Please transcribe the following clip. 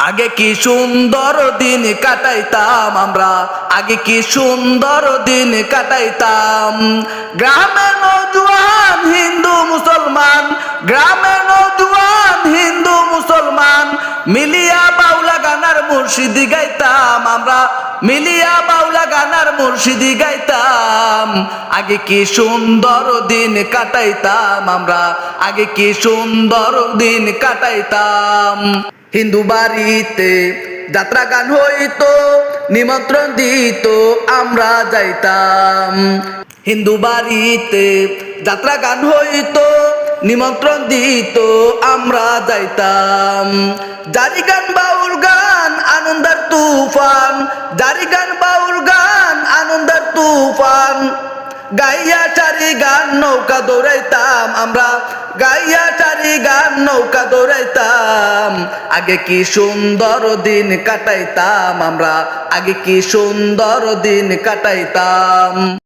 আগে কি সুন্দর দিন কাটাইতাম আমরা, আগে কি সুন্দর দিন কাটাইতাম। গ্রামে নওজোয়ান হিন্দু মুসলমান, গ্রামে নওজোয়ান হিন্দু মুসলমান মিলিয়া বাউলা গানার মুর্শিদি গাইতাম আমরা, মিলিয়া বাউলা গানার মুর্শিদি গাইতাম। আগে কি সুন্দর দিন কাটাইতাম আমরা, আগে কি সুন্দর দিন কাটাইতাম। হিন্দু বাড়িতে যাত্রা গান হইতো, নিমন্ত্রণ দিত আমরা যাইতাম। হিন্দু বাড়িতে যাত্রা গান হইতো, নিমন্ত্রণ দিত আমরা যাইতাম। জারি গান বাউল গান আনন্দের তুফান, জারি গান বাউল গান আনন্দের তুফান গাইয়া চারি গান নৌকা দৌড়াইতাম আমরা, গাইয়া চারি গান নৌকা দৌড়াইতাম। আগে কি সুন্দর দিন কাটাইতাম আমরা, আগে কি সুন্দর দিন কাটাইতাম।